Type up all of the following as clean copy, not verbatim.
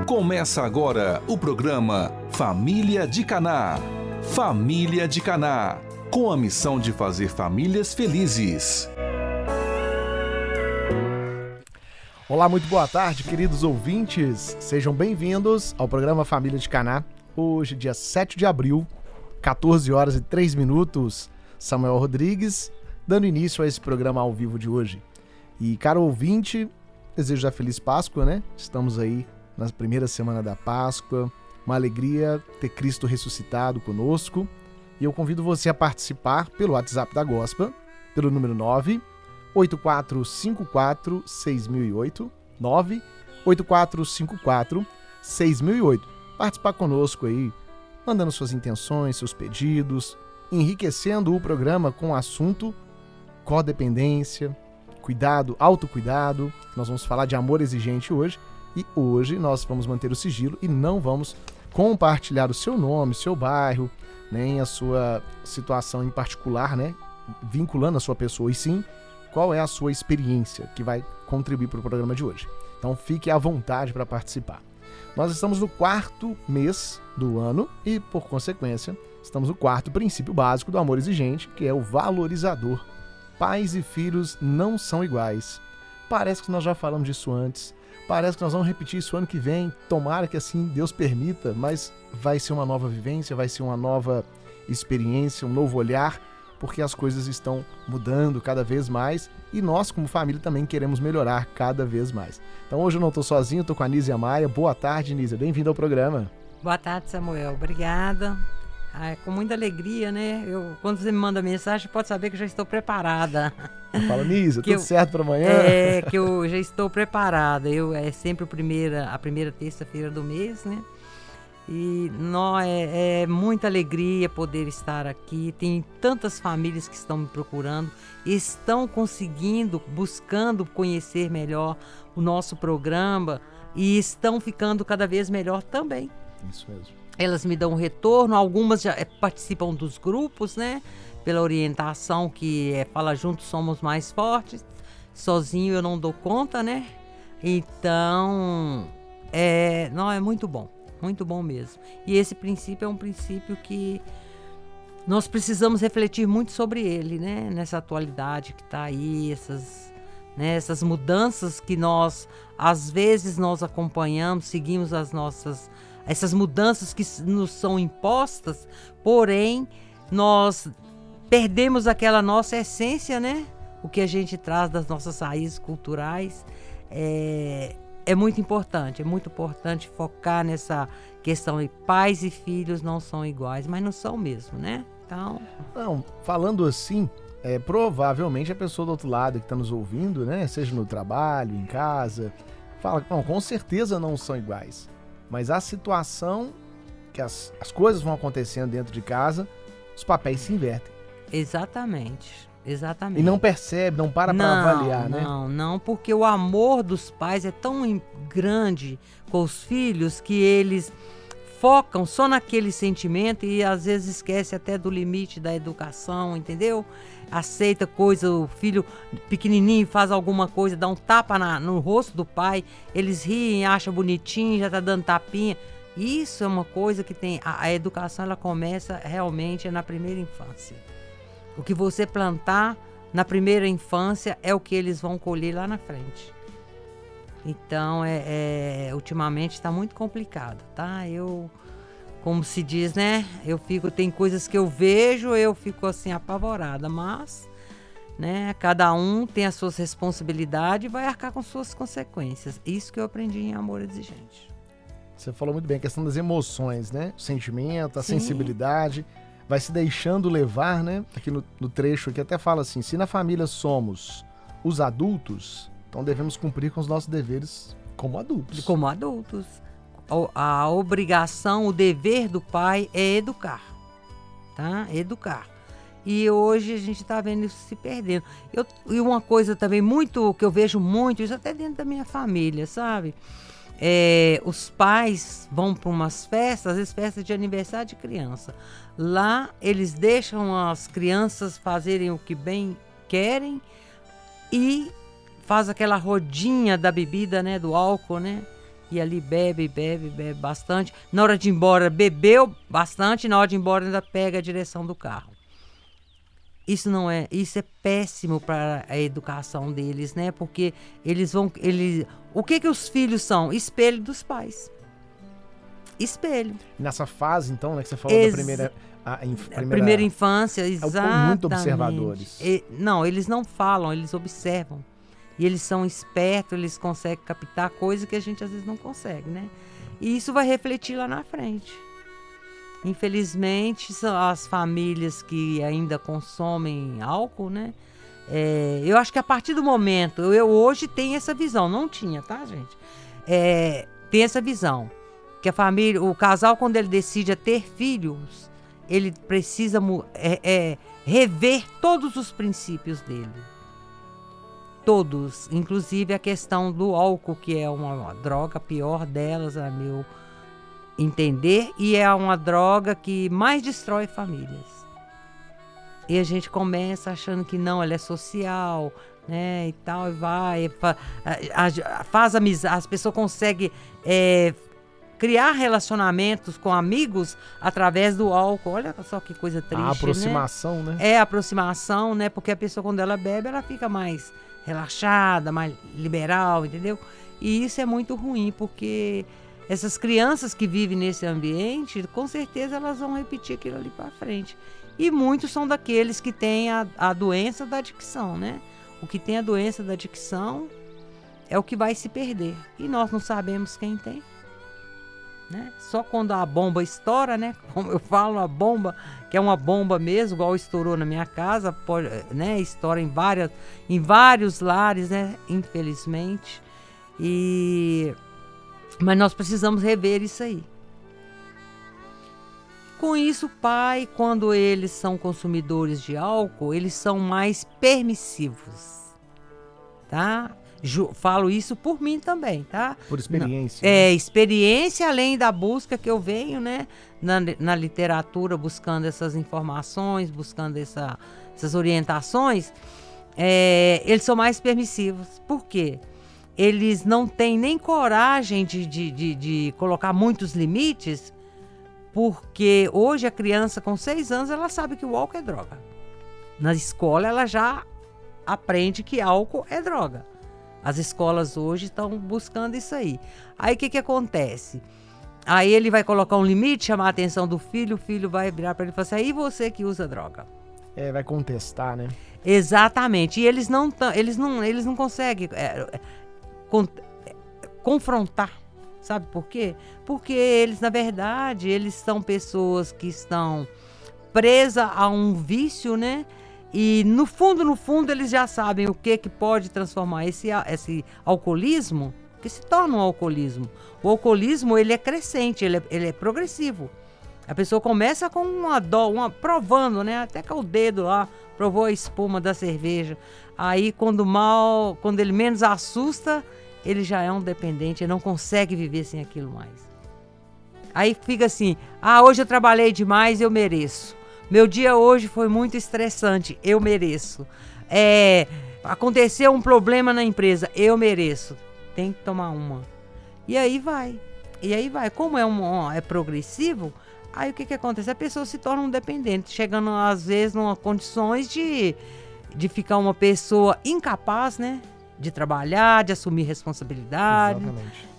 Começa agora o programa Família de Caná. Família de Caná, com a missão de fazer famílias felizes. Olá, muito boa tarde, queridos ouvintes. Sejam bem-vindos ao programa Família de Caná. Hoje, dia 7 de abril, 14 horas e 3 minutos. Samuel Rodrigues, dando início a esse programa ao vivo de hoje. E, caro ouvinte, desejo a Feliz Páscoa, né? Estamos aí na primeira semana da Páscoa. Uma alegria ter Cristo ressuscitado conosco. E eu convido você a participar pelo WhatsApp da Gospel, pelo número 984546008, 984546008. Participar conosco aí, mandando suas intenções, seus pedidos, enriquecendo o programa com o assunto codependência, cuidado, autocuidado. Nós vamos falar de amor exigente hoje. E hoje nós vamos manter o sigilo e não vamos compartilhar o seu nome, seu bairro, nem a sua situação em particular, né? Vinculando a sua pessoa, e sim qual é a sua experiência que vai contribuir para o programa de hoje. Então fique à vontade para participar. Nós estamos no 4º mês do ano e, por consequência, estamos no 4º princípio básico do amor exigente, que é o valorizador. Pais e filhos não são iguais. Parece que nós já falamos disso antes. Parece que nós vamos repetir isso ano que vem, tomara que assim Deus permita, mas vai ser uma nova vivência, vai ser uma nova experiência, um novo olhar, porque as coisas estão mudando cada vez mais e nós, como família, também queremos melhorar cada vez mais. Então hoje eu não estou sozinho, estou com a Nízia Maia. Boa tarde, Nízia, bem-vinda ao programa. Boa tarde, Samuel, obrigada. Com muita alegria, né? Quando você me manda mensagem, pode saber que eu já estou preparada. Fala, Nízia, tudo certo para amanhã? É, que eu já estou preparada. É sempre a primeira terça-feira do mês, né? E é muita alegria poder estar aqui. Tem tantas famílias que estão me procurando, estão conseguindo, buscando conhecer melhor o nosso programa e estão ficando cada vez melhor também. Isso mesmo. Elas me dão um retorno, algumas já participam dos grupos, né? Pela orientação que fala juntos somos mais fortes. Sozinho eu não dou conta, né? Então, é muito bom mesmo. E esse princípio é um princípio que nós precisamos refletir muito sobre ele, né? Nessa atualidade que está aí, essas mudanças que nós, às vezes, nós acompanhamos, seguimos essas mudanças que nos são impostas, porém, nós perdemos aquela nossa essência, né? O que a gente traz das nossas raízes culturais é muito importante focar nessa questão de pais e filhos não são iguais, mas não são mesmo, né? Então... Não, falando assim, provavelmente a pessoa do outro lado que está nos ouvindo, né? Seja no trabalho, em casa, fala, não, com certeza não são iguais. Mas a situação que as coisas vão acontecendo dentro de casa, os papéis se invertem. Exatamente. E não percebe, não para avaliar, né? Não, porque o amor dos pais é tão grande com os filhos que eles focam só naquele sentimento e às vezes esquece até do limite da educação, entendeu? Aceita coisa, o filho pequenininho faz alguma coisa, dá um tapa no rosto do pai, eles riem, acham bonitinho, já tá dando tapinha. Isso é uma coisa que tem, a educação ela começa realmente na primeira infância. O que você plantar na primeira infância é o que eles vão colher lá na frente. Então, ultimamente está muito complicado, tá? Como se diz, né? Tem coisas que eu vejo, eu fico assim apavorada, mas, né? Cada um tem as suas responsabilidades e vai arcar com suas consequências. Isso que eu aprendi em Amor Exigente. Você falou muito bem, a questão das emoções, né? O sentimento, a sensibilidade, vai se deixando levar, né? Aqui no trecho aqui até fala assim, se na família somos os adultos, então devemos cumprir com os nossos deveres como adultos. Como adultos. A obrigação, o dever do pai é educar, tá? Educar. E hoje a gente está vendo isso se perdendo. E uma coisa também muito, que eu vejo muito, isso até dentro da minha família, sabe? Os pais vão para umas festas, às vezes festas de aniversário de criança. Lá eles deixam as crianças fazerem o que bem querem e faz aquela rodinha da bebida, né, do álcool, né? E ali bebe bastante. Na hora de ir embora, bebeu bastante, na hora de ir embora ainda pega a direção do carro. Isso é péssimo para a educação deles, né? Porque o que os filhos são? Espelho dos pais. Espelho. Nessa fase, então, né, que você falou da primeira infância, exatamente. Muito observadores. Não, eles não falam, eles observam. E eles são espertos, eles conseguem captar coisa que a gente às vezes não consegue, né? E isso vai refletir lá na frente. Infelizmente, são as famílias que ainda consomem álcool, né? Eu acho que a partir do momento, eu hoje tenho essa visão, não tinha, tá, gente? Tem essa visão, que a família, o casal, quando ele decide ter filhos, ele precisa rever todos os princípios dele. Todos, inclusive a questão do álcool, que é uma droga pior delas, a meu entender, e é uma droga que mais destrói famílias. E a gente começa achando que não, ela é social, né, e tal, e vai, faz amizade, as pessoas conseguem criar relacionamentos com amigos através do álcool. Olha só que coisa triste, a aproximação, né? É a aproximação, né, porque a pessoa, quando ela bebe, ela fica mais relaxada, mais liberal, entendeu? E isso é muito ruim, porque essas crianças que vivem nesse ambiente, com certeza elas vão repetir aquilo ali para frente. E muitos são daqueles que têm a doença da adicção, né? O que tem a doença da adicção é o que vai se perder. E nós não sabemos quem tem, né? Só quando a bomba estoura, né? Como eu falo, a bomba, que é uma bomba mesmo, igual estourou na minha casa, pode, né? Estoura em vários lares, né? Infelizmente. Mas nós precisamos rever isso aí. Com isso, o pai, quando eles são consumidores de álcool, eles são mais permissivos, tá? Falo isso por mim também, tá? Por experiência. Experiência, além da busca que eu venho, né? Na literatura, buscando essas informações, buscando essas orientações. Eles são mais permissivos. Por quê? Eles não têm nem coragem de colocar muitos limites, porque hoje a criança com 6 anos, ela sabe que o álcool é droga. Na escola, ela já aprende que álcool é droga. As escolas hoje estão buscando isso aí. Aí o que acontece? Aí ele vai colocar um limite, chamar a atenção do filho, o filho vai virar para ele e falar assim, aí você que usa droga. Vai contestar, né? Exatamente. E eles não conseguem confrontar. Sabe por quê? Porque eles, na verdade, eles são pessoas que estão presas a um vício, né? E no fundo, eles já sabem o que pode transformar esse alcoolismo, que se torna um alcoolismo. O alcoolismo, ele é crescente, ele é progressivo. A pessoa começa com provando, né? Até com o dedo lá, provou a espuma da cerveja. Aí, quando ele menos assusta, ele já é um dependente, ele não consegue viver sem aquilo mais. Aí fica assim, hoje eu trabalhei demais, eu mereço. Meu dia hoje foi muito estressante, eu mereço. Aconteceu um problema na empresa, eu mereço. Tem que tomar uma. E aí vai. Como é progressivo, aí o que acontece? A pessoa se torna um dependente, chegando às vezes em condições de ficar uma pessoa incapaz, né? De trabalhar, de assumir responsabilidade,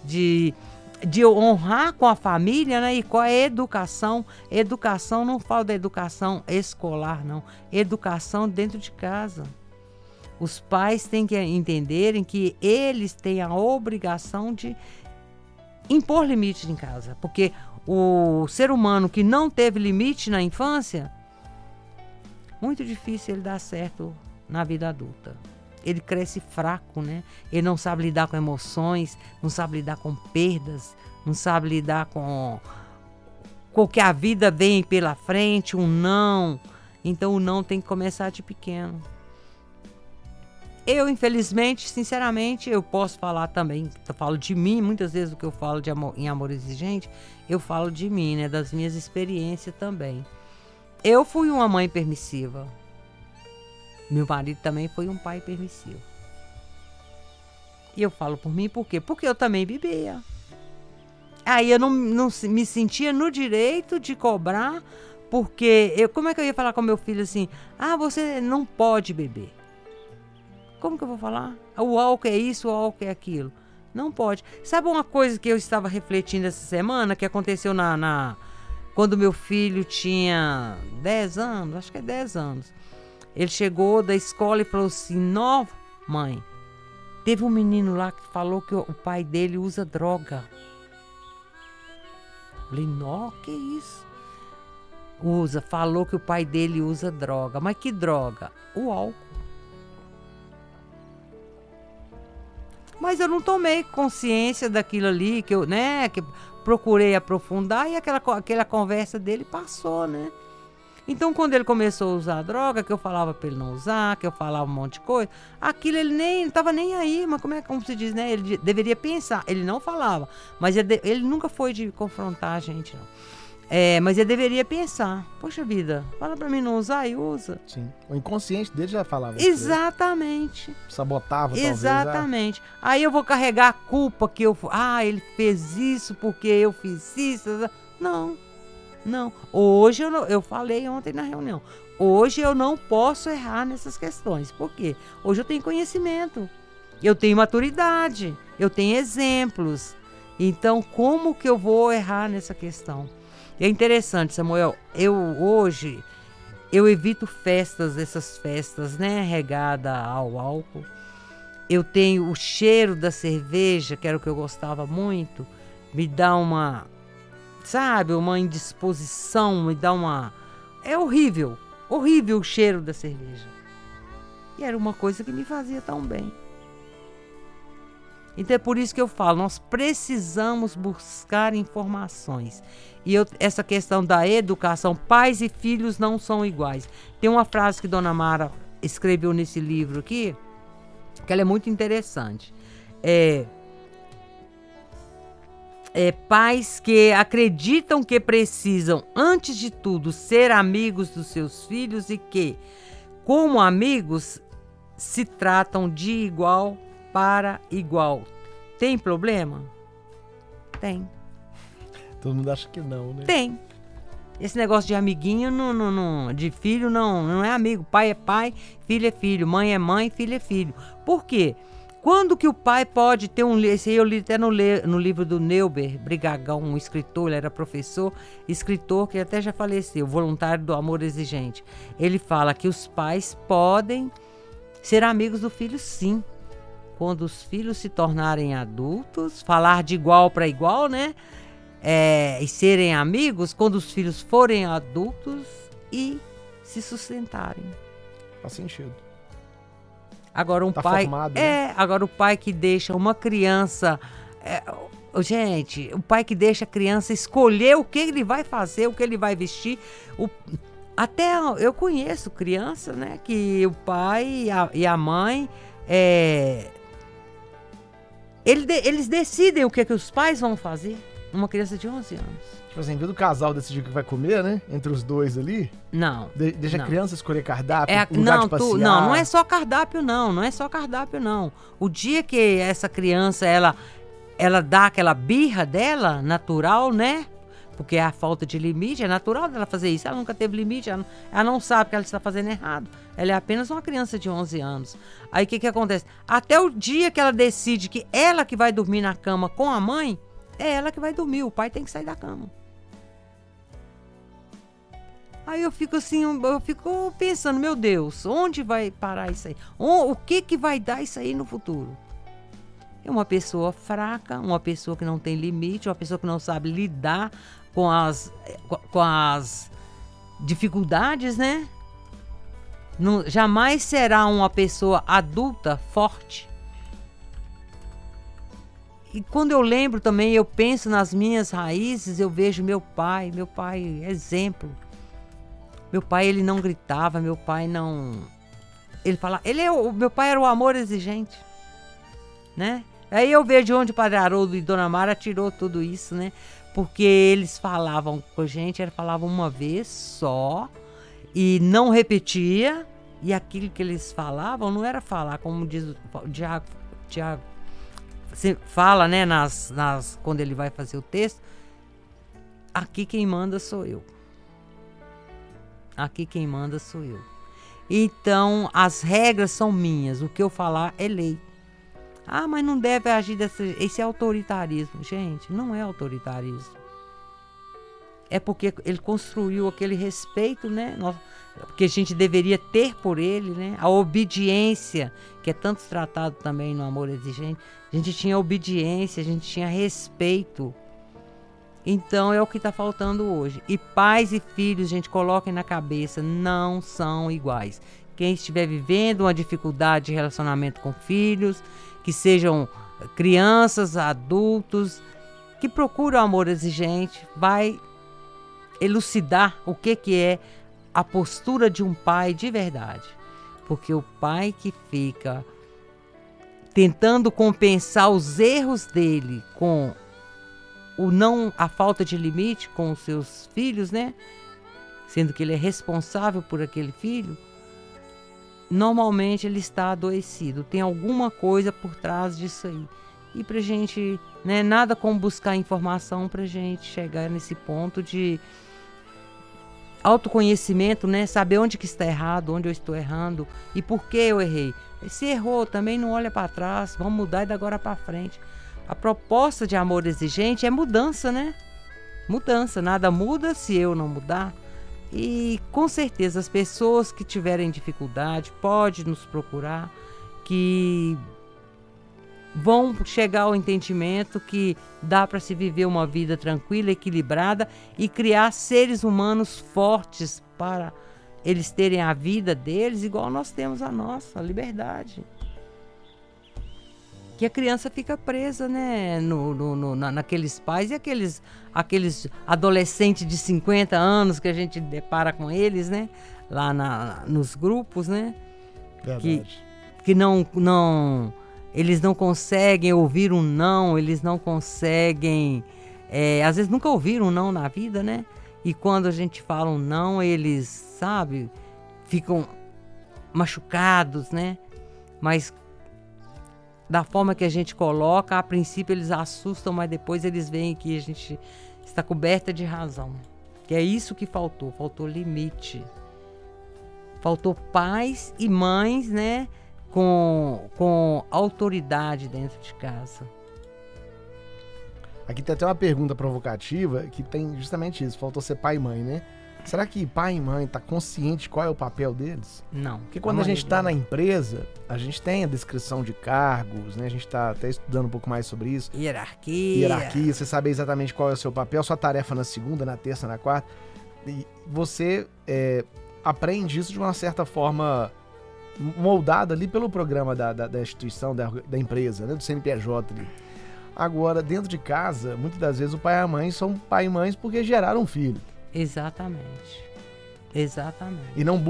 de honrar com a família, né? E com a educação. Educação, não falo da educação escolar, não. Educação dentro de casa. Os pais têm que entenderem que eles têm a obrigação de impor limites em casa. Porque o ser humano que não teve limite na infância, muito difícil ele dar certo na vida adulta. Ele cresce fraco, né? Ele não sabe lidar com emoções, não sabe lidar com perdas, não sabe lidar com o que a vida vem pela frente, um não. Então o não tem que começar de pequeno. Eu, infelizmente, sinceramente, eu posso falar também, eu falo de mim, muitas vezes o que eu falo em Amor Exigente, eu falo de mim, né? Das minhas experiências também. Eu fui uma mãe permissiva. Meu marido também foi um pai permissivo. E eu falo por mim, por quê? Porque eu também bebia. Aí eu não me sentia no direito de cobrar, porque como é que eu ia falar com meu filho assim, você não pode beber. Como que eu vou falar? O álcool é isso, o álcool é aquilo. Não pode. Sabe uma coisa que eu estava refletindo essa semana, que aconteceu quando meu filho tinha 10 anos, acho que é 10 anos. Ele chegou da escola e falou assim, mãe, teve um menino lá que falou que o pai dele usa droga. Falei, que isso? Falou que o pai dele usa droga. Mas que droga? O álcool. Mas eu não tomei consciência daquilo ali, que eu, que procurei aprofundar, e aquela conversa dele passou, né? Então, quando ele começou a usar droga, que eu falava para ele não usar, que eu falava um monte de coisa, aquilo ele nem estava nem aí, mas como se diz, né? Ele deveria pensar. Ele não falava, mas ele nunca foi de confrontar a gente, não. Mas ele deveria pensar. Poxa vida, fala para mim não usar e usa. Sim. O inconsciente dele já falava. Exatamente. Sabotava, talvez. Exatamente. Aí eu vou carregar a culpa que ele fez isso porque eu fiz isso. Não. Hoje eu falei ontem na reunião. Hoje eu não posso errar nessas questões. Por quê? Hoje eu tenho conhecimento. Eu tenho maturidade. Eu tenho exemplos. Então, como que eu vou errar nessa questão? É interessante, Samuel, hoje eu evito essas festas, né, regada ao álcool. Eu tenho o cheiro da cerveja, que era o que eu gostava muito, me dá uma indisposição, é horrível o cheiro da cerveja. E era uma coisa que me fazia tão bem. Então é por isso que eu falo, nós precisamos buscar informações. E essa questão da educação, pais e filhos não são iguais. Tem uma frase que Dona Mara escreveu nesse livro aqui, que ela é muito interessante. Pais que acreditam que precisam, antes de tudo, ser amigos dos seus filhos e que, como amigos, se tratam de igual para igual. Tem problema? Tem. Todo mundo acha que não, né? Tem. Esse negócio de amiguinho, de filho, não é amigo. Pai é pai, filho é filho. Mãe é mãe, filho é filho. Por quê? Quando que o pai pode ter esse aí eu li até no livro do Neuber Brigagão, um escritor, ele era professor, escritor que até já faleceu, voluntário do amor exigente. Ele fala que os pais podem ser amigos do filho, sim. Quando os filhos se tornarem adultos, falar de igual para igual, né? E serem amigos quando os filhos forem adultos e se sustentarem. Faz sentido. Agora formado, né? Agora o pai que deixa uma criança, gente, o pai que deixa a criança escolher o que ele vai fazer, o que ele vai vestir, até eu conheço criança, né, que o pai e a mãe eles decidem o que os pais vão fazer. Uma criança de 11 anos. Tipo assim, do casal decidir o que vai comer, né? Entre os dois ali. Não. Deixa não. A criança escolher cardápio, lugar de passear. Não é só cardápio, não é só cardápio, não. O dia que essa criança, ela dá aquela birra dela, natural, né? Porque a falta de limite, é natural dela fazer isso. Ela nunca teve limite, ela não sabe que ela está fazendo errado. Ela é apenas uma criança de 11 anos. Aí o que acontece? Até o dia que ela decide que ela que vai dormir na cama com a mãe, é ela que vai dormir, o pai tem que sair da cama. Aí eu fico pensando, meu Deus, onde vai parar isso aí? O que vai dar isso aí no futuro? É uma pessoa fraca, uma pessoa que não tem limite, uma pessoa que não sabe lidar com as dificuldades, né? Jamais será uma pessoa adulta forte. E quando eu lembro também, eu penso nas minhas raízes, eu vejo meu pai, exemplo. Meu pai, ele não gritava, meu pai não... Ele falava... meu pai era o amor exigente, né? Aí eu vejo de onde o Padre Haroldo e Dona Mara tirou tudo isso, né? Porque eles falavam com a gente, eles falavam uma vez só e não repetia. E aquilo que eles falavam não era falar, como diz o Tiago fala, né, quando ele vai fazer o texto, aqui quem manda sou eu. Aqui quem manda sou eu. Então, as regras são minhas. O que eu falar é lei. Ah, mas não deve agir esse é autoritarismo. Gente, não é autoritarismo. É porque ele construiu aquele respeito, né? Que a gente deveria ter por ele, né? A obediência, que é tanto tratado também no amor exigente. A gente tinha obediência, a gente tinha respeito. Então é o que está faltando hoje. E pais e filhos, gente, coloquem na cabeça, não são iguais. Quem estiver vivendo uma dificuldade de relacionamento com filhos, que sejam crianças, adultos, que procuram amor exigente, vai elucidar o que é a postura de um pai de verdade. Porque o pai que fica tentando compensar os erros dele com a falta de limite com os seus filhos, né? Sendo que ele é responsável por aquele filho, normalmente ele está adoecido. Tem alguma coisa por trás disso aí. E pra gente, né, nada como buscar informação pra gente chegar nesse ponto de autoconhecimento, né? Saber onde que está errado, onde eu estou errando e por que eu errei. Se errou, também não olha para trás, vamos mudar e da agora para frente. A proposta de amor exigente é mudança, né? Mudança, nada muda se eu não mudar. E com certeza as pessoas que tiverem dificuldade podem nos procurar, que vão chegar ao entendimento que dá para se viver uma vida tranquila, equilibrada e criar seres humanos fortes para eles terem a vida deles igual nós temos a nossa, a liberdade. Que a criança fica presa, né, naqueles pais e aqueles adolescentes de 50 anos que a gente depara com eles, né, lá nos grupos, né, que não eles não conseguem ouvir um não, eles não conseguem, às vezes nunca ouviram um não na vida, né, e quando a gente fala um não, eles, sabe, ficam machucados, né, mas da forma que a gente coloca, a princípio eles assustam, mas depois eles veem que a gente está coberta de razão. Que é isso que faltou limite. Faltou pais e mães, né, com autoridade dentro de casa. Aqui tem até uma pergunta provocativa que tem justamente isso, faltou ser pai e mãe, né? Será que pai e mãe tá consciente qual é o papel deles? Não. Porque quando a gente está na empresa, a gente tem a descrição de cargos, né? A gente está até estudando um pouco mais sobre isso. Hierarquia, você sabe exatamente qual é o seu papel, sua tarefa na segunda, na terça, na quarta. E você aprende isso de uma certa forma moldada ali pelo programa da instituição, da empresa, né? Do CNPJ ali. Agora, dentro de casa, muitas das vezes o pai e a mãe são pai e mães porque geraram um filho. Exatamente. E não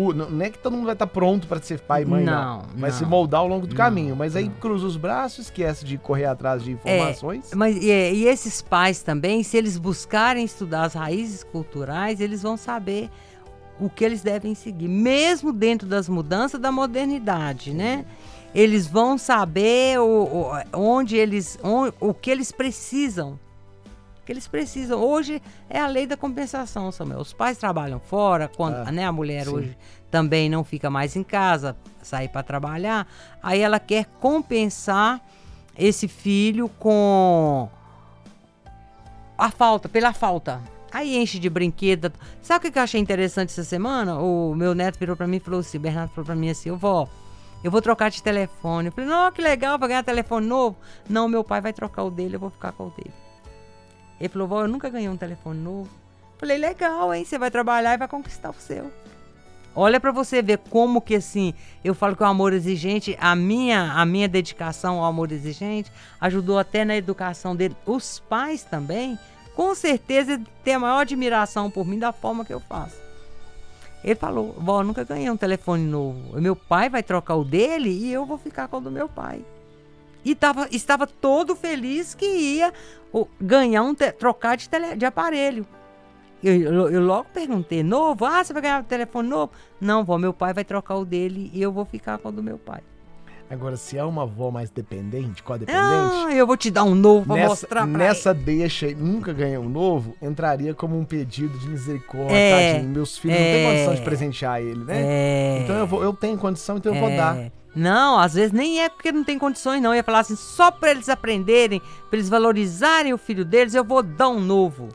é que todo mundo vai estar pronto para ser pai e mãe, não. Vai se moldar ao longo do caminho. Mas aí cruza os braços, esquece de correr atrás de informações. E esses pais também, se eles buscarem estudar as raízes culturais, eles vão saber o que eles devem seguir. Mesmo dentro das mudanças da modernidade, né? Eles vão saber o que eles precisam. Hoje é a lei da compensação, Samuel. Os pais trabalham fora, quando, né, a mulher sim. Hoje também não fica mais em casa, sai para trabalhar. Aí ela quer compensar esse filho com pela falta. Aí enche de brinquedo. Sabe o que eu achei interessante essa semana? O meu neto virou para mim e falou assim, o Bernardo falou para mim assim, vó, eu vou trocar de telefone. Eu falei, não, que legal, vai ganhar telefone novo. Não, meu pai vai trocar o dele, eu vou ficar com o dele. Ele falou, vó, eu nunca ganhei um telefone novo. Falei, legal, hein? Você vai trabalhar e vai conquistar o seu. Olha pra você ver como que, assim, eu falo que o amor exigente, a minha dedicação ao amor exigente, ajudou até na educação dele. Os pais também, com certeza, têm a maior admiração por mim da forma que eu faço. Ele falou, vó, eu nunca ganhei um telefone novo. Meu pai vai trocar o dele e eu vou ficar com o do meu pai. E estava todo feliz que ia ganhar trocar de aparelho. Eu logo perguntei, novo? Você vai ganhar um telefone novo? Não, vó, meu pai vai trocar o dele e eu vou ficar com o do meu pai. Agora, se é uma avó mais dependente, codependente... eu vou te dar um novo pra mostrar pra Nessa deixa aí, nunca ganhei um novo, entraria como um pedido de misericórdia, tadinho. Meus filhos não têm condição de presentear ele, né? Então eu tenho condição, então eu vou dar. Não, às vezes nem é porque não tem condições, não. Eu ia falar assim, só pra eles aprenderem, pra eles valorizarem o filho deles, eu vou dar um novo.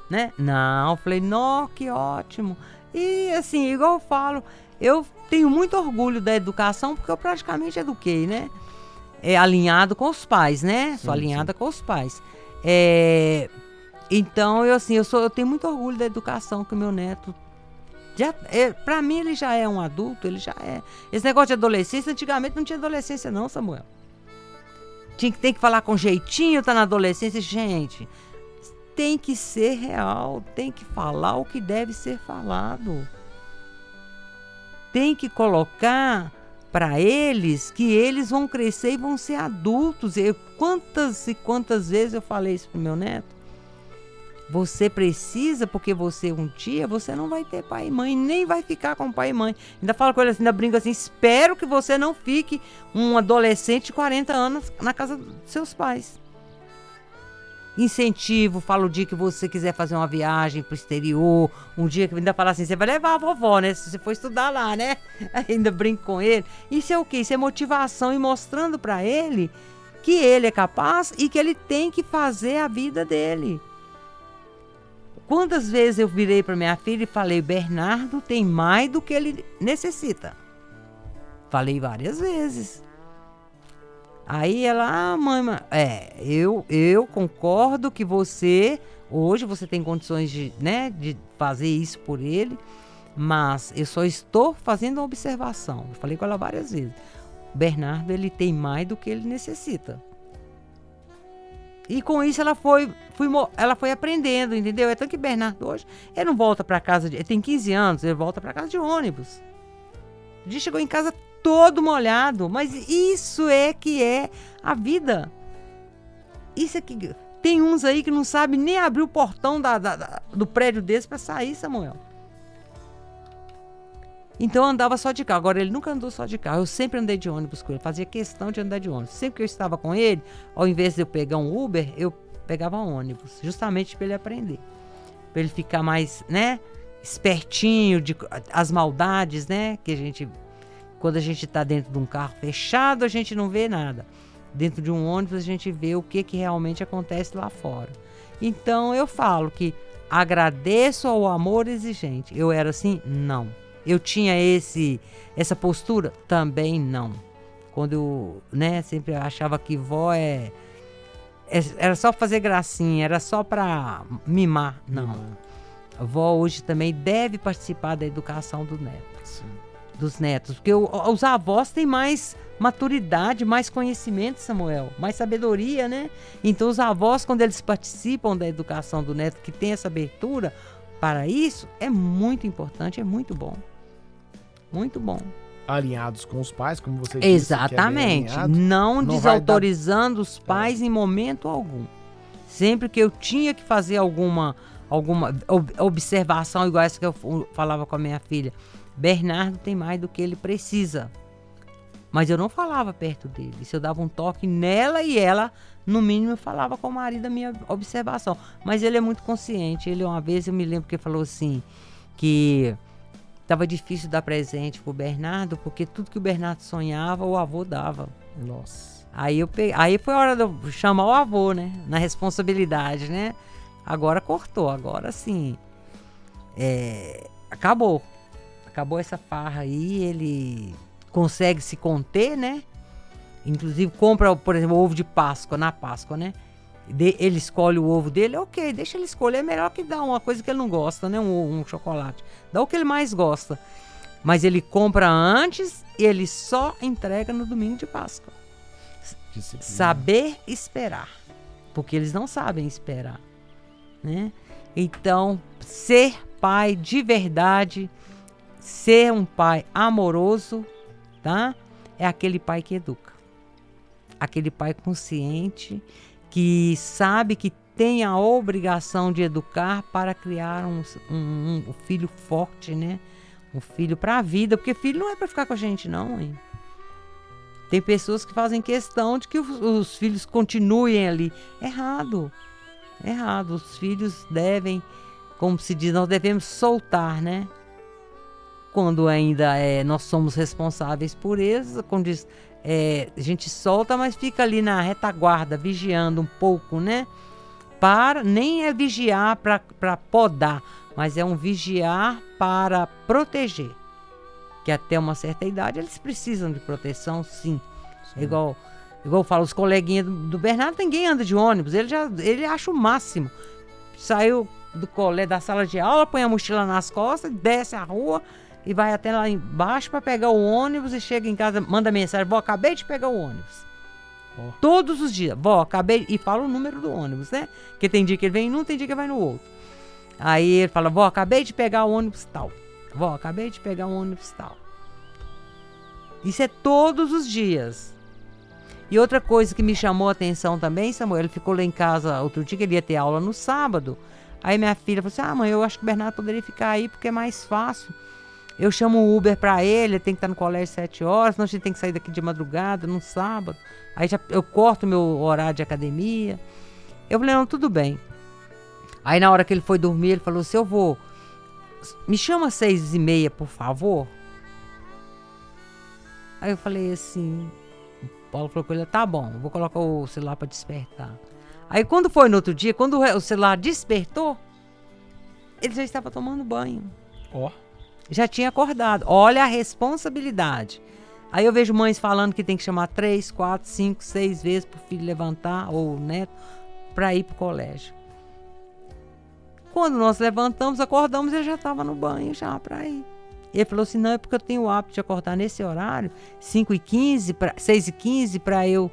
Né? Não, eu falei, não, que ótimo. E assim, igual eu falo, eu tenho muito orgulho da educação, porque eu praticamente eduquei, né? Alinhado com os pais, né? Sou alinhada com os pais. Então, eu tenho muito orgulho da educação que o meu neto... Pra mim, ele já é um adulto, ele já é. Esse negócio de adolescência, antigamente não tinha adolescência não, Samuel. Tem que falar com jeitinho, tá na adolescência. Gente, tem que ser real, tem que falar o que deve ser falado. Tem que colocar para eles que eles vão crescer e vão ser adultos. Quantas e quantas vezes eu falei isso pro meu neto? Você precisa, porque você um dia, você não vai ter pai e mãe, nem vai ficar com pai e mãe. Ainda falo com ele assim, ainda brinco assim, espero que você não fique um adolescente de 40 anos na casa dos seus pais. Incentivo, falo o dia que você quiser fazer uma viagem pro exterior, um dia que ainda fala assim, você vai levar a vovó, né? Se você for estudar lá, né? Ainda brinco com ele. Isso é o quê? Isso é motivação e mostrando para ele que ele é capaz e que ele tem que fazer a vida dele. Quantas vezes eu virei para minha filha e falei, Bernardo tem mais do que ele necessita. Falei várias vezes. Aí ela, mãe, eu concordo que hoje você tem condições de fazer isso por ele, mas eu só estou fazendo uma observação. Eu falei com ela várias vezes. Bernardo, ele tem mais do que ele necessita. E com isso ela foi aprendendo, entendeu? É tanto que Bernardo hoje, ele não volta para casa, ele tem 15 anos, ele volta para casa de ônibus. O dia chegou em casa todo molhado, mas isso é que é a vida. Isso é que... Tem uns aí que não sabem nem abrir o portão do prédio desse para sair, Samuel. Então eu andava só de carro. Agora ele nunca andou só de carro. Eu sempre andei de ônibus com ele. Fazia questão de andar de ônibus. Sempre que eu estava com ele, ao invés de eu pegar um Uber, eu pegava um ônibus. Justamente para ele aprender. Para ele ficar mais, espertinho as maldades, que quando a gente está dentro de um carro fechado, a gente não vê nada. Dentro de um ônibus a gente vê o que realmente acontece lá fora. Então eu falo que agradeço ao amor exigente. Eu era assim? Não. Eu tinha essa postura? Também não. Quando eu, sempre achava que vó era só fazer gracinha, era só para mimar. Não. A vó hoje também deve participar da educação do neto. Sim. Dos netos. Porque os avós têm mais maturidade, mais conhecimento, Samuel, mais sabedoria, né? Então os avós, quando eles participam da educação do neto, que tem essa abertura para isso, é muito importante, é muito bom. Muito bom. Alinhados com os pais, como você disse. Exatamente. Não desautorizando os pais em momento algum. Sempre que eu tinha que fazer alguma observação, igual essa que eu falava com a minha filha, Bernardo tem mais do que ele precisa. Mas eu não falava perto dele. Se eu dava um toque nela e ela, no mínimo, falava com o marido a minha observação. Mas ele é muito consciente. Ele, uma vez, eu me lembro que ele falou assim, que estava difícil dar presente pro Bernardo, porque tudo que o Bernardo sonhava, o avô dava. Nossa. Aí foi a hora de eu chamar o avô, na responsabilidade, Agora cortou, agora sim. Acabou essa farra aí, ele consegue se conter, Inclusive compra, por exemplo, ovo de Páscoa, na Páscoa, Ele escolhe o ovo dele, ok, deixa ele escolher, é melhor que dar uma coisa que ele não gosta, um chocolate. Dá o que ele mais gosta. Mas ele compra antes e ele só entrega no domingo de Páscoa. Disciplina. Saber esperar, porque eles não sabem esperar, Então, ser pai de verdade, ser um pai amoroso, tá? É aquele pai que educa. Aquele pai consciente, que sabe que tem a obrigação de educar para criar um filho forte, Um filho para a vida, porque filho não é para ficar com a gente, não, hein? Tem pessoas que fazem questão de que os filhos continuem ali. Errado. Os filhos devem, como se diz, nós devemos soltar, né? Quando ainda nós somos responsáveis por eles, quando diz, a gente solta, mas fica ali na retaguarda, vigiando um pouco, né? Nem é vigiar para podar, mas é um vigiar para proteger. Que até uma certa idade eles precisam de proteção, sim. Igual eu falo, os coleguinhas do Bernardo, ninguém anda de ônibus, ele acha o máximo. Saiu do colégio, da sala de aula, põe a mochila nas costas, desce a rua e vai até lá embaixo para pegar o ônibus e chega em casa, manda mensagem: vó, acabei de pegar o ônibus. Todos os dias, vó, acabei, e fala o número do ônibus, né? Porque tem dia que ele vem em um, tem dia que ele vai no outro. Aí ele fala: vó, acabei de pegar o ônibus tal. Vó, acabei de pegar o ônibus tal. Isso é todos os dias. E outra coisa que me chamou a atenção também, Samuel, ele ficou lá em casa outro dia, que ele ia ter aula no sábado. Aí minha filha falou assim: mãe, eu acho que o Bernardo poderia ficar aí porque é mais fácil. Eu chamo o Uber pra ele tem que estar no colégio 7 horas, senão a gente tem que sair daqui de madrugada, no sábado. Aí eu corto meu horário de academia. Eu falei: não, tudo bem. Aí na hora que ele foi dormir, ele falou: seu vô, me chama às 6h30, por favor. Aí eu falei assim, o Paulo falou com ele: tá bom, vou colocar o celular para despertar. Aí quando foi no outro dia, quando o celular despertou, ele já estava tomando banho. Já tinha acordado. Olha a responsabilidade. Aí eu vejo mães falando que tem que chamar 3, 4, 5, 6 vezes pro filho levantar, ou o neto, para ir pro colégio. Quando nós levantamos, acordamos, ele já estava no banho já para ir. Ele falou assim: não, é porque eu tenho o hábito de acordar nesse horário, 6h15, para eu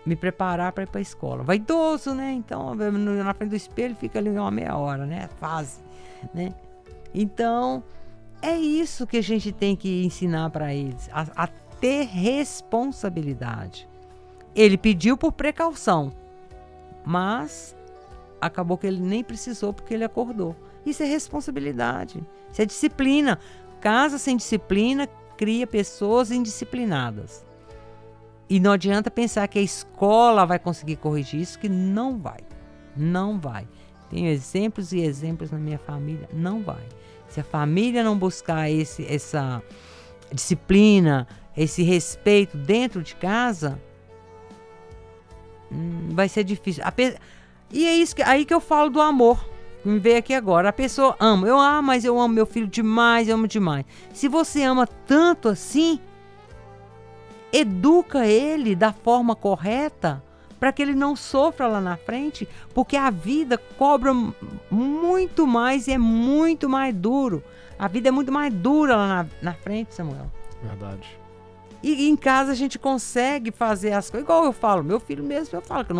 me preparar para ir para a escola. Vaidoso, né? Então, na frente do espelho fica ali uma meia hora, né? Fase, né? Então, é isso que a gente tem que ensinar para eles, a ter responsabilidade. Ele pediu por precaução, mas acabou que ele nem precisou porque ele acordou. Isso é responsabilidade, isso é disciplina. Casa sem disciplina cria pessoas indisciplinadas. E não adianta pensar que a escola vai conseguir corrigir isso, que não vai. Não vai. Tenho exemplos e exemplos na minha família, não vai. Se a família não buscar essa disciplina, esse respeito dentro de casa, vai ser difícil. E é isso aí que eu falo do amor. Me veio aqui agora. A pessoa ama. Mas eu amo meu filho demais, eu amo demais. Se você ama tanto assim, educa ele da forma correta para que ele não sofra lá na frente, porque a vida cobra muito mais e é muito mais duro. A vida é muito mais dura lá na frente, Samuel. Verdade. E em casa a gente consegue fazer as coisas, igual eu falo, meu filho mesmo, eu falo que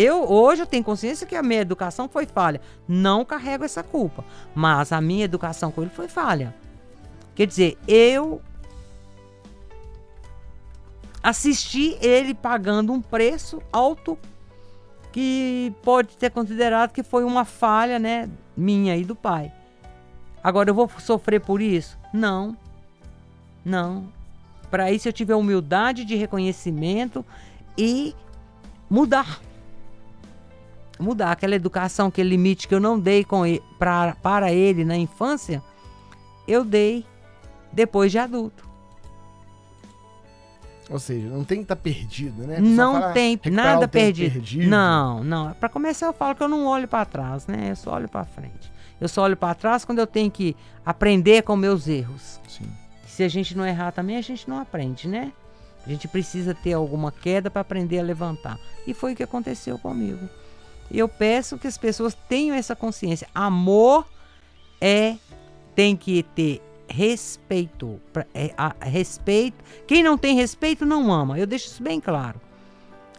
hoje eu tenho consciência que a minha educação foi falha. Não carrego essa culpa, mas a minha educação com ele foi falha. Quer dizer, eu assisti ele pagando um preço alto que pode ser considerado que foi uma falha, né, minha e do pai. Agora eu vou sofrer por isso? Não. Para isso eu tive a humildade de reconhecimento e mudar aquela educação, aquele limite que eu não dei para ele na infância, eu dei depois de adulto. Ou seja, não tem que estar perdido, né? Não tem nada perdido. Não. Para começar, eu falo que eu não olho para trás, né? Eu só olho para frente. Eu só olho para trás quando eu tenho que aprender com meus erros. Sim. Se a gente não errar também, a gente não aprende, né? A gente precisa ter alguma queda para aprender a levantar. E foi o que aconteceu comigo. E eu peço que as pessoas tenham essa consciência. Amor tem que ter respeito. Respeito. Quem não tem respeito não ama. Eu deixo isso bem claro.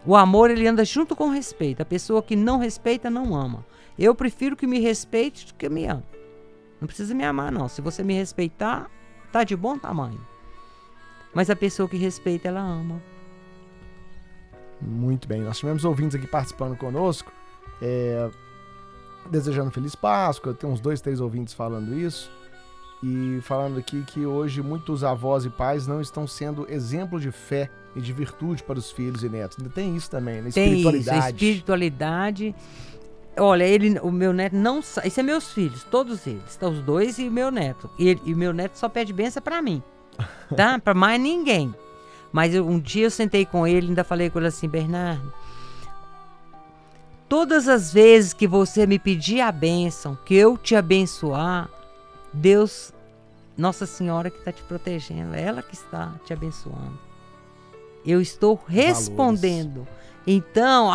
O amor, ele anda junto com o respeito. A pessoa que não respeita não ama. Eu prefiro que me respeite do que me ame. Não precisa me amar, não. Se você me respeitar, tá de bom tamanho. Mas a pessoa que respeita, ela ama. Muito bem. Nós tivemos ouvintes aqui participando conosco, desejando Feliz Páscoa. Tem uns 2, 3 ouvintes falando isso. E falando aqui que hoje muitos avós e pais não estão sendo exemplo de fé e de virtude para os filhos e netos. Ainda tem isso também, né? Tem Espiritualidade. isso, a espiritualidade. Olha, o meu neto não sabe. Isso é meus filhos, todos eles. Tá, os dois e o meu neto. E o meu neto só pede bênção pra mim. Tá? Pra mais ninguém. Mas um dia eu sentei com ele, ainda falei com ele assim: Bernardo, todas as vezes que você me pedir a bênção, que eu te abençoar, Deus, Nossa Senhora que está te protegendo, ela que está te abençoando. Eu estou respondendo. Valores. Então,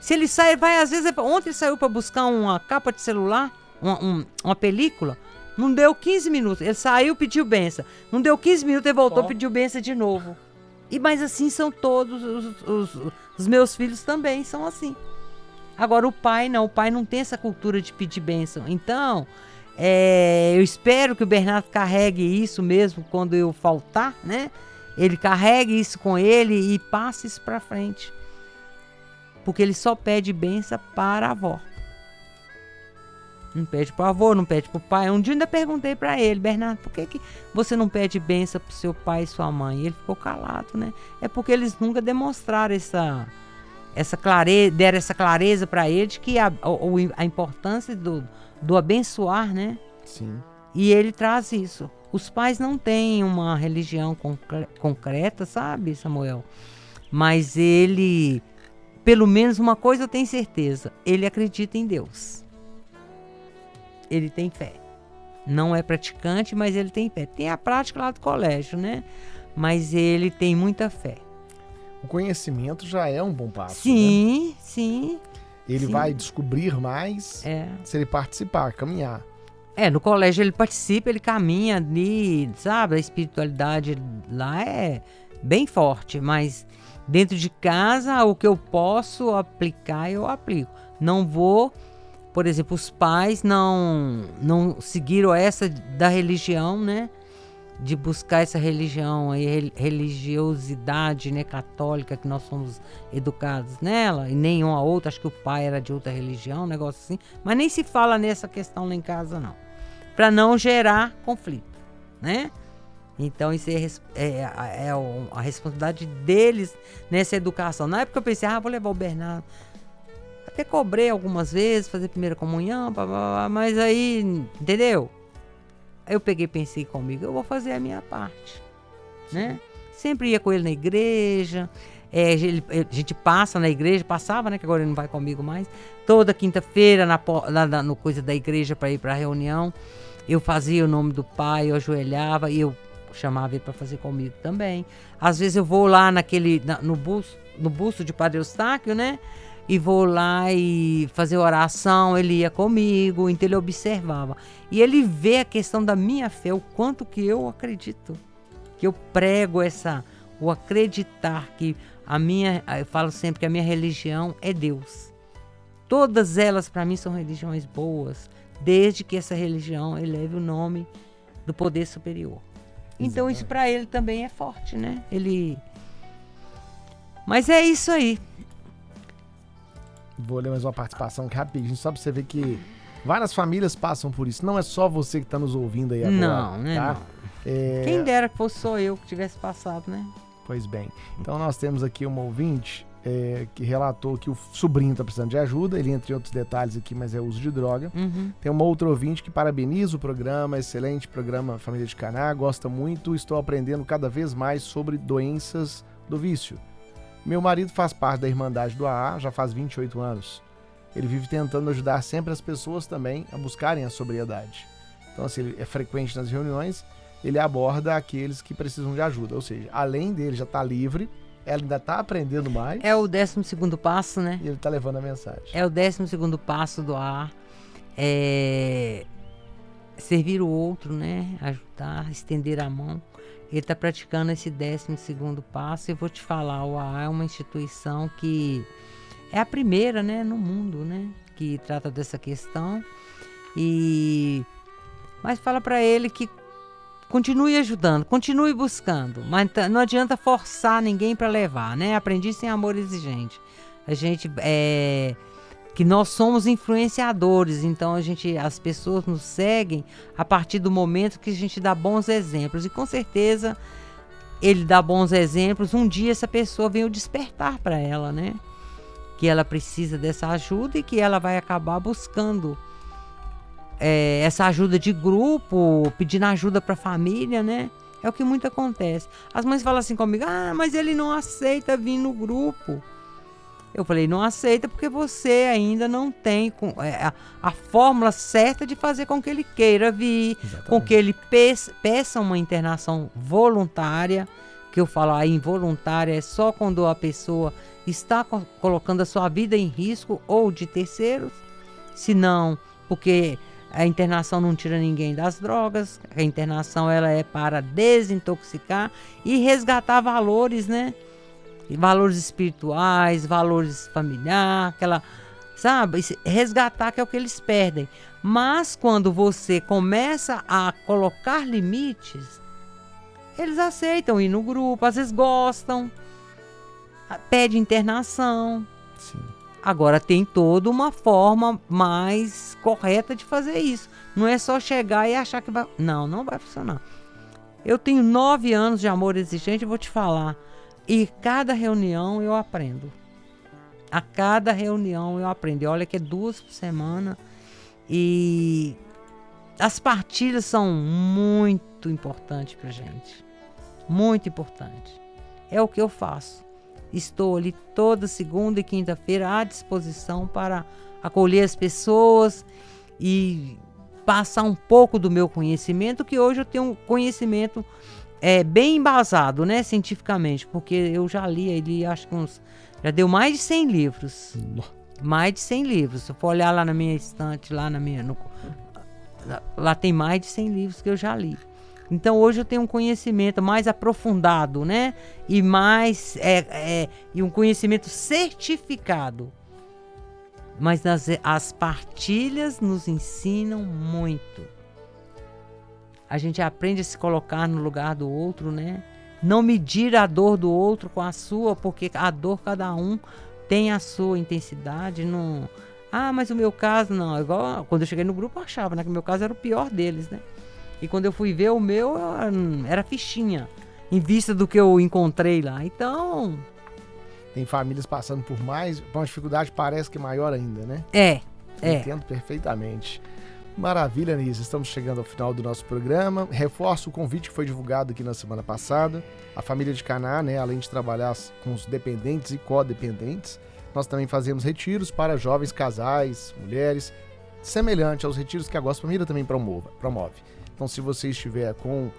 se ele sai, vai às vezes, ontem ele saiu para buscar uma capa de celular, uma película, não deu 15 minutos, ele saiu, pediu bênção, não deu 15 minutos, ele voltou, pediu bênção de novo. Mas assim são todos, os meus filhos também são assim. Agora o pai não tem essa cultura de pedir bênção. Então, eu espero que o Bernardo carregue isso mesmo quando eu faltar, né? Ele carregue isso com ele e passe isso para frente. Porque ele só pede bênção para a avó. Não pede para o avô, não pede para o pai. Um dia eu ainda perguntei para ele: Bernardo, por que você não pede bênção para o seu pai e sua mãe? E ele ficou calado, né? É porque eles nunca demonstraram essa clareza, deram essa clareza para ele de que a importância do abençoar, né? Sim. E ele traz isso. Os pais não têm uma religião concreta, sabe, Samuel? Mas ele, pelo menos uma coisa eu tenho certeza, ele acredita em Deus. Ele tem fé. Não é praticante, mas ele tem fé. Tem a prática lá do colégio, né? Mas ele tem muita fé. O conhecimento já é um bom passo. Sim, né? Sim. Ele vai descobrir mais se ele participar, caminhar. No colégio ele participa, ele caminha ali, sabe? A espiritualidade lá é bem forte, mas dentro de casa o que eu posso aplicar, eu aplico. Não vou, por exemplo, os pais não seguiram essa da religião, né? De buscar essa religião aí, religiosidade, né, católica, que nós somos educados nela, e nenhuma outra, acho que o pai era de outra religião, um negócio assim, mas nem se fala nessa questão lá em casa não, para não gerar conflito, né? Então isso é a responsabilidade deles nessa educação. Na época eu pensei, vou levar o Bernardo, até cobrei algumas vezes, fazer primeira comunhão, mas aí, entendeu? Eu peguei e pensei comigo, eu vou fazer a minha parte, né? Sempre ia com ele na igreja, a gente passa na igreja, passava, né? Que agora ele não vai comigo mais. Toda quinta-feira, no coisa da igreja para ir para a reunião, eu fazia o nome do pai, eu ajoelhava e eu chamava ele para fazer comigo também. Às vezes eu vou lá no busto de Padre Eustáquio, né? E vou lá e fazer oração, ele ia comigo, então ele observava. E ele vê a questão da minha fé, o quanto que eu acredito, que eu prego o acreditar que eu falo sempre que a minha religião é Deus. Todas elas para mim são religiões boas, desde que essa religião eleve o nome do poder superior. Então isso para ele também é forte, né? Mas é isso aí. Vou ler mais uma participação aqui rapidinho, só pra você ver que várias famílias passam por isso. Não é só você que tá nos ouvindo aí agora. Não, né? Tá? Não. Quem dera que fosse só eu que tivesse passado, né? Pois bem. Então nós temos aqui uma ouvinte que relatou que o sobrinho tá precisando de ajuda. Ele, entre outros detalhes aqui, mas é uso de droga. Uhum. Tem uma outra ouvinte que parabeniza o programa, excelente programa Família de Caná, gosta muito, estou aprendendo cada vez mais sobre doenças do vício. Meu marido faz parte da Irmandade do AA, já faz 28 anos. Ele vive tentando ajudar sempre as pessoas também a buscarem a sobriedade. Então, assim, ele é frequente nas reuniões, ele aborda aqueles que precisam de ajuda. Ou seja, além dele já estar livre, ela ainda está aprendendo mais. É o 12º passo, né? E ele está levando a mensagem. É o 12º passo do AA. Servir o outro, né? Ajudar, estender a mão. Ele está praticando esse 12º passo. Eu vou te falar, o AA é uma instituição que é a primeira, né, no mundo, né, que trata dessa questão. Mas fala para ele que continue ajudando, continue buscando, mas não adianta forçar ninguém para levar, né? Aprendi sem amor exigente. A gente que nós somos influenciadores, então as pessoas nos seguem a partir do momento que a gente dá bons exemplos, e com certeza ele dá bons exemplos, um dia essa pessoa vem o despertar para ela, né? Que ela precisa dessa ajuda e que ela vai acabar buscando essa ajuda de grupo, pedindo ajuda para a família, né? É o que muito acontece. As mães falam assim comigo, mas ele não aceita vir no grupo. Eu falei, não aceita porque você ainda não tem a fórmula certa de fazer com que ele queira vir, Exatamente. com que ele peça uma internação voluntária, que eu falo, a involuntária é só quando a pessoa está colocando a sua vida em risco ou de terceiros, se não, porque a internação não tira ninguém das drogas, a internação ela é para desintoxicar e resgatar valores, né? Valores espirituais, valores familiares, sabe? Resgatar, que é o que eles perdem. Mas quando você começa a colocar limites, eles aceitam ir no grupo, às vezes gostam, pede internação. Sim. Agora tem toda uma forma mais correta de fazer isso. Não é só chegar e achar que vai... Não vai funcionar. Eu tenho 9 anos de amor exigente, eu vou te falar. E cada reunião eu aprendo. A cada reunião eu aprendo. E olha que é 2 por semana. E as partilhas são muito importantes pra gente. Muito importante. É o que eu faço. Estou ali toda segunda e quinta-feira à disposição para acolher as pessoas e passar um pouco do meu conhecimento, que hoje eu tenho um conhecimento bem embasado, né, cientificamente, porque eu já li, acho que já deu mais de 100 livros. Mais de 100 livros. Se eu for olhar lá na minha estante, lá tem mais de 100 livros que eu já li. Então hoje eu tenho um conhecimento mais aprofundado, né? E mais e um conhecimento certificado. Mas as partilhas nos ensinam muito. A gente aprende a se colocar no lugar do outro, né? Não medir a dor do outro com a sua, porque a dor cada um tem a sua intensidade. Não... mas o meu caso não. Igual quando eu cheguei no grupo eu achava, né, que o meu caso era o pior deles, né? E quando eu fui ver o meu, era fichinha, em vista do que eu encontrei lá. Então... Tem famílias passando por uma dificuldade parece que maior ainda, né? Entendo perfeitamente. Maravilha, Nise. Estamos chegando ao final do nosso programa. Reforço o convite que foi divulgado aqui na semana passada. A família de Caná, né, além de trabalhar com os dependentes e codependentes, nós também fazemos retiros para jovens casais, mulheres, semelhante aos retiros que a Gospel Mira também promove. Então, se você estiver com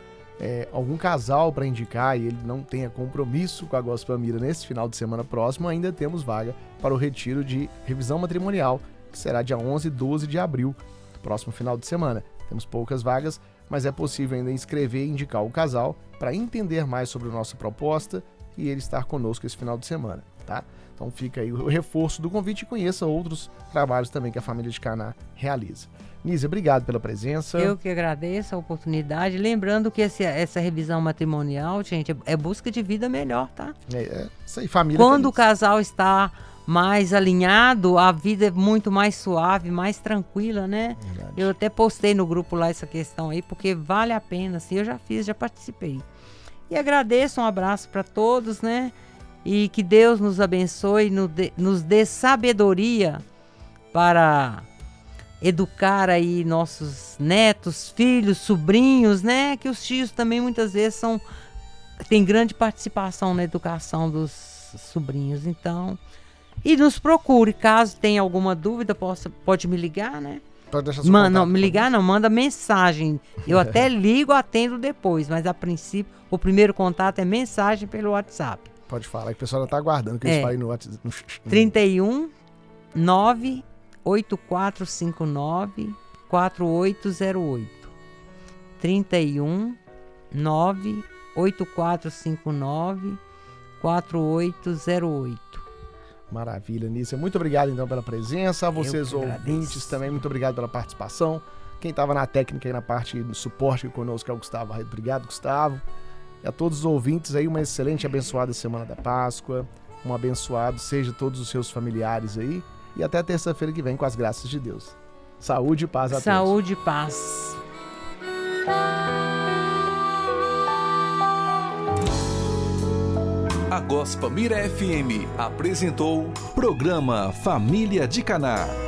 algum casal para indicar e ele não tenha compromisso com a Gospel Mira nesse final de semana próximo, ainda temos vaga para o retiro de revisão matrimonial, que será dia 11 e 12 de abril, próximo final de semana. Temos poucas vagas, mas é possível ainda inscrever e indicar o casal para entender mais sobre a nossa proposta e ele estar conosco esse final de semana, tá? Então fica aí o reforço do convite e conheça outros trabalhos também que a família de Caná realiza. Nise, obrigado pela presença. Eu que agradeço a oportunidade. Lembrando que essa revisão matrimonial, gente, é busca de vida melhor, tá? Isso aí, família Quando feliz. o casal está mais alinhado, a vida é muito mais suave, mais tranquila, né? Verdade. Eu até postei no grupo lá essa questão aí, porque vale a pena, assim, eu já participei. E agradeço, um abraço para todos, né? E que Deus nos abençoe, nos dê sabedoria para educar aí nossos netos, filhos, sobrinhos, né? Que os tios também muitas vezes têm grande participação na educação dos sobrinhos. Então, e nos procure, caso tenha alguma dúvida, pode me ligar, né? Pode deixar seu contato, Não, me ligar não, manda mensagem. Eu até ligo, atendo depois, mas a princípio o primeiro contato é mensagem pelo WhatsApp. Pode falar, que o pessoal já está aguardando que eles falem no WhatsApp. 31 98459 4808. 31 98459 4808. Maravilha, Nícia. Muito obrigado, então, pela presença. A vocês, Eu que ouvintes, agradeço. também, muito obrigado pela participação. Quem estava na técnica e na parte do suporte conosco é o Gustavo. Obrigado, Gustavo. E a todos os ouvintes aí, uma excelente e abençoada Semana da Páscoa. Um abençoado seja todos os seus familiares aí. E até terça-feira que vem, com as graças de Deus. Saúde e paz a todos. Saúde e paz. A Gospel Mira FM apresentou Programa Família de Caná.